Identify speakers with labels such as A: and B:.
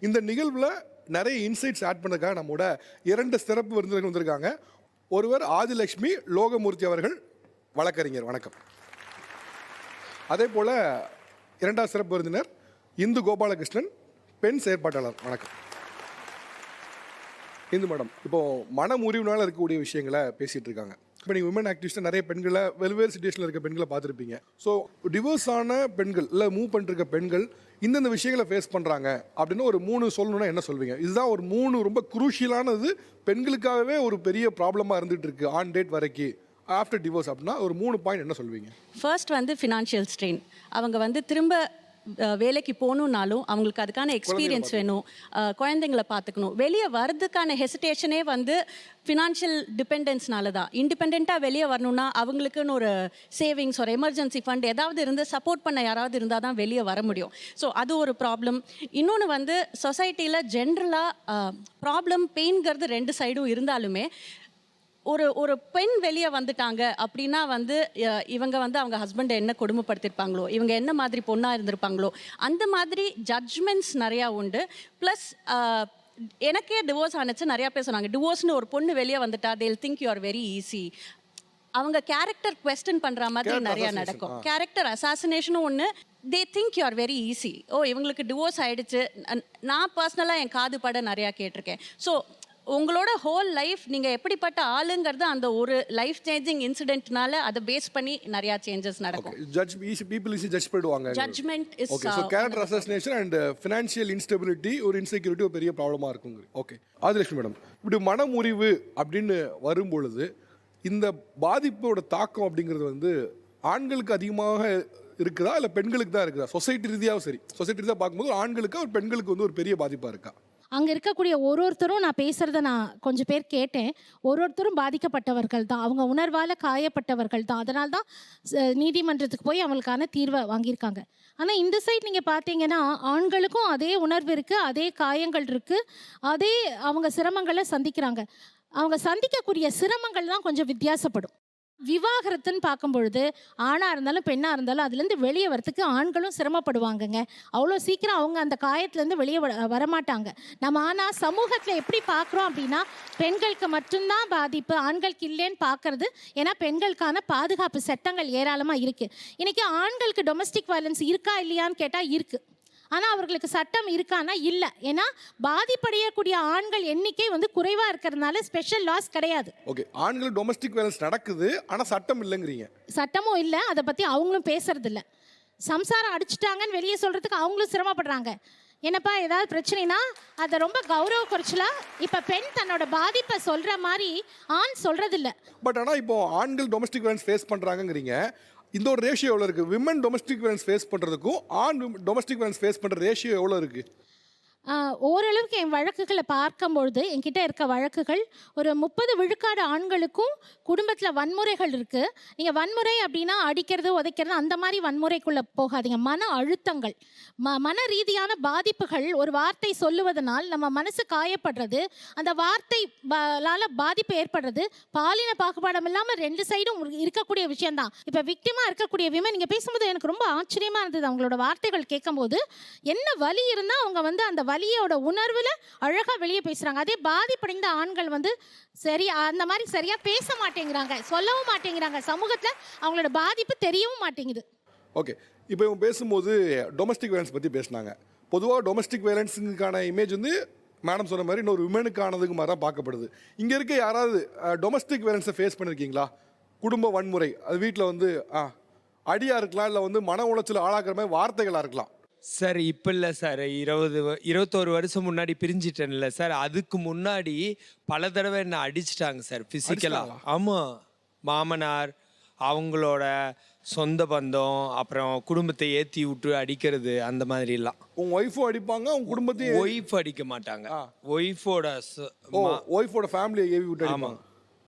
A: இந்த நிகழ்வில் நிறைய இன்சைட்ஸ் ஆட் பண்ணதுக்காக நம்மோட 2 சிறப்பு விருந்தினர்கள் வந்திருக்காங்க. ஒருவர் ஆதிலட்சுமி லோகமூர்த்தி அவர்கள், வழக்கறிஞர். வணக்கம். அதே போல் 2வது சிறப்பு விருந்தினர் இந்து கோபாலகிருஷ்ணன், பெண் செயற்பாட்டாளர். வணக்கம். இந்து மேடம், இப்போது மன முறிவுனால இருக்கக்கூடிய விஷயங்களை பேசிகிட்டு இருக்காங்க. இப்போ நீங்கள் விமன் ஆக்டிவிஸ்ட்டாக நிறைய பெண்களை வெவ்வேறு சிச்சுவேஷனில் இருக்க பெண்களை பார்த்துருப்பீங்க. ஸோ டிவோர்ஸ் ஆன பெண்கள் இல்லை மூவ் பண்ணிருக்க பெண்கள் இந்தந்த விஷயங்களை ஃபேஸ் பண்ணுறாங்க அப்படின்னு ஒரு 3 சொல்லணுன்னா என்ன சொல்வீங்க? இதுதான் ஒரு 3 ரொம்ப குரூஷியலானது, பெண்களுக்காகவே ஒரு பெரிய ப்ராப்ளமாக இருந்துகிட்டு இருக்கு ஆன் டேட் வரைக்கும் ஆஃப்டர் டிவோர்ஸ் அப்படின்னா ஒரு 3 பாயிண்ட் என்ன சொல்வீங்க?
B: ஃபர்ஸ்ட் வந்து ஃபினான்ஷியல் ஸ்ட்ரெயின். அவங்க வந்து திரும்ப வேலைக்கு போகணுன்னாலும் அவங்களுக்கு அதுக்கான எக்ஸ்பீரியன்ஸ் வேணும், குழந்தைங்களை பார்த்துக்கணும். வெளியே வர்றதுக்கான ஹெசிடேஷனே வந்து ஃபினான்ஷியல் டிபெண்டன்ஸ்னால தான். இண்டிபெண்ட்டாக வெளியே வரணும்னா அவங்களுக்குன்னு ஒரு சேவிங்ஸ், ஒரு எமர்ஜென்சி ஃபண்ட் ஏதாவது இருந்து சப்போர்ட் பண்ண யாராவது இருந்தால் தான் வெளியே வர முடியும். ஸோ அது ஒரு ப்ராப்ளம். இன்னொன்று வந்து சொசைட்டியில் ஜென்ரலாக ப்ராப்ளம் பெயின்கிறது 2 சைடும் இருந்தாலுமே ஒரு பெண் வெளியே வந்துட்டாங்க அப்படின்னா வந்து இவங்க வந்து அவங்க ஹஸ்பண்டை என்ன கொடுமைப்படுத்திருப்பாங்களோ, இவங்க என்ன மாதிரி பொண்ணாக இருந்திருப்பாங்களோ, அந்த மாதிரி ஜட்ஜ்மெண்ட்ஸ் நிறையா உண்டு. ப்ளஸ் எனக்கே டிவோர்ஸ் ஆனிச்சு, நிறையா பேர் சொன்னாங்க டிவோர்ஸ்னு ஒரு பொண்ணு வெளியே வந்துட்டா they'll think you are very easy. அவங்க கேரக்டர் குவெஸ்டன் பண்ணுற மாதிரி நிறையா நடக்கும். கேரக்டர் அசாசினேஷனும் ஒன்று. they think you are very easy. இவங்களுக்கு டிவோர்ஸ் ஆகிடுச்சு. நான் பர்சனலாக என் காது பட நிறையா கேட்டிருக்கேன். ஸோ உங்களோட ஹோல் லைஃப் நீங்கள் எப்படிப்பட்ட ஆளுங்கிறது அந்த ஒரு லைஃப் சேஞ்சிங் இன்சிடென்ட்னால அதை பேஸ் பண்ணி நிறையா சேஞ்சஸ் நடக்கும்.
A: ஜட்ஜ் பண்ணிடுவாங்க.
B: Judgement is
A: okay. So character assassination and financial instability, ஒரு இன்செக்யூரிட்டி ஒரு பெரிய ப்ராப்ளமாக இருக்குங்க. ஓகே ஆதிலட்சுமி மேடம், இப்படி மனமுறிவு அப்படின்னு வரும்பொழுது இந்த பாதிப்போட தாக்கம் அப்படிங்கிறது வந்து ஆண்களுக்கு அதிகமாக இருக்குதா இல்லை பெண்களுக்கு தான் இருக்குதா? சொசைட்டி ரீதியாகவும் சரி, சொசைட்டி ரீதியாக பார்க்கும்போது ஆண்களுக்கு ஒரு பெண்களுக்கு வந்து ஒரு பெரிய பாதிப்பாக இருக்கா?
C: அங்கே இருக்கக்கூடிய ஒருத்தரும் நான் பேசுகிறத நான் கொஞ்சம் பேர் கேட்டேன். ஒருத்தரும் பாதிக்கப்பட்டவர்கள் தான், அவங்க உணர்வால் காயப்பட்டவர்கள் தான். அதனால தான் நீதிமன்றத்துக்கு போய் அவங்களுக்கான தீர்வை வாங்கியிருக்காங்க. ஆனால் இந்த சைட் நீங்கள் பார்த்தீங்கன்னா ஆண்களுக்கும் அதே உணர்வு இருக்குது, அதே காயங்கள் இருக்குது, அதே அவங்க சிரமங்களை சந்திக்கிறாங்க. அவங்க சந்திக்கக்கூடிய சிரமங்கள் தான் கொஞ்சம் வித்தியாசப்படும். விவாகரத்துன்னு பார்க்கும் பொழுது ஆணாக இருந்தாலும் பெண்ணாக இருந்தாலும் அதுலேருந்து வெளியே வரத்துக்கு ஆண்களும் சிரமப்படுவாங்கங்க. அவ்வளோ சீக்கிரம் அவங்க அந்த காயத்துலேருந்து வெளியே வரமாட்டாங்க. நம்ம ஆனால் சமூகத்தில் எப்படி பார்க்குறோம் அப்படின்னா பெண்களுக்கு மட்டும்தான் பாதிப்பு, ஆண்களுக்கு இல்லைன்னு பார்க்கறது. ஏன்னா பெண்களுக்கான பாதுகாப்பு சட்டங்கள் ஏராளமாக இருக்குது. இன்றைக்கி ஆண்களுக்கு டொமஸ்டிக் வயலன்ஸ் இருக்கா இல்லையான்னு கேட்டால் இருக்குது. ஆனால் அவர்களுக்கு சட்டம் இருக்கான்னா இல்லை. ஏன்னா பாதிப்படையக்கூடிய ஆண்கள் எண்ணிக்கை வந்து குறைவாக இருக்கிறதுனால ஸ்பெஷல் லாஸ் கிடையாது.
A: ஓகே, ஆண்கள் டொமஸ்டிக் வயலன்ஸ் நடக்குது ஆனால் சட்டம் இல்லைங்கிறீங்க.
C: சட்டமும் இல்லை, அதை பற்றி அவங்களும் பேசுறது இல்லை. சம்சாரம் அடிச்சுட்டாங்கன்னு வெளியே சொல்கிறதுக்கு அவங்களும் சிரமப்படுறாங்க. என்னப்பா ஏதாவது பிரச்சனைனா அதை ரொம்ப கௌரவ குறைச்சலா இப்போ பெண் தன்னோட பாதிப்பை சொல்கிற மாதிரி ஆண் சொல்கிறதில்ல.
A: பட் ஆனால் இப்போ ஆண்கள் டொமஸ்டிக் வயலன்ஸ் ஃபேஸ் பண்ணுறாங்கங்கிறீங்க. இந்த ஒரு ரேஷியோ எவ்வளோ இருக்குது? விமன் டொமஸ்டிக் வயலன்ஸ் ஃபேஸ் பண்ணுறதுக்கும் ஆண் டொமஸ்டிக் வயலன்ஸ் ஃபேஸ் பண்ணுற ரேஷியோ எவ்வளோ இருக்குது?
C: ஓரளவுக்கு என் வழக்குகளை பார்க்கும்பொழுது என்கிட்ட இருக்க வழக்குகள் ஒரு 30 விழுக்காடு ஆண்களுக்கும் குடும்பத்தில் வன்முறைகள் இருக்குது. நீங்கள் வன்முறை அப்படின்னா அடிக்கிறது உதைக்கிறது அந்த மாதிரி வன்முறைக்குள்ளே போகாதீங்க. மன அழுத்தங்கள், மன ரீதியான பாதிப்புகள். ஒரு வார்த்தை சொல்லுவதனால் நம்ம மனசு காயப்படுறது, அந்த வார்த்தையால் பாதிப்பு ஏற்படுறது பாலின பாகுபாடம் இல்லாமல் 2 சைடும் இருக்கக்கூடிய விஷயம்தான். இப்போ விக்டிமாக இருக்கக்கூடிய விமன் நீங்கள் பேசும்போது எனக்கு ரொம்ப ஆச்சரியமாக இருந்தது. அவங்களோட வார்த்தைகள் கேட்கும்போது என்ன வலி இருந்தால் அவங்க வந்து அந்த வலியோட உணர்வுல அழகா வெளியே பேசுறாங்க. அதே பாதிப்படைந்த ஆண்கள் வந்து சரியா அந்த மாதிரி சரியா பேச மாட்டேங்கிறாங்க, சொல்லவும் மாட்டேங்கிறாங்க. சமூகத்துல அவங்களோட பாதிப்பு தெரியவும் மாட்டேங்குது.
A: ஓகே, இப்போ இவங்க பேசும்போது டொமஸ்டிக் வயலன்ஸ் பற்றி பேசினாங்க. பொதுவாக டொமஸ்டிக் வயலன்ஸுக்கான இமேஜ் வந்து மேடம் சொன்ன மாதிரி இன்னொரு விமனுக்கானதுக்கு மாதிரி தான் பார்க்கப்படுது. இங்கே இருக்க யாராவது டொமஸ்டிக் வயலன்ஸை ஃபேஸ் பண்ணியிருக்கீங்களா? குடும்ப வன்முறை, அது வீட்டில் வந்து அடியாக இருக்கலாம், இல்லை வந்து மன உளைச்சல் ஆளாக்குற மாதிரி வார்த்தைகளாக இருக்கலாம்.
D: சார் இப்போ இல்லை சார், 21 வருஷம் முன்னாடி பிரிஞ்சிட்டேன்ல சார். அதுக்கு முன்னாடி பல தடவை என்ன அடிச்சிட்டாங்க சார் ஃபிசிக்கலாக. ஆமாம், மாமனார் அவங்களோட சொந்த பந்தம் அப்புறம் குடும்பத்தை ஏற்றி விட்டு அடிக்கிறது அந்த மாதிரிலாம்.
A: உங்கள் ஒய்ஃபும் அடிப்பாங்க, உங்கள் குடும்பத்தையும்?
D: ஒய்ஃப் அடிக்க மாட்டாங்க, ஒய்ஃபோட
A: ஃபேமிலியை ஏவி விட்டு.
D: ஆமாம்,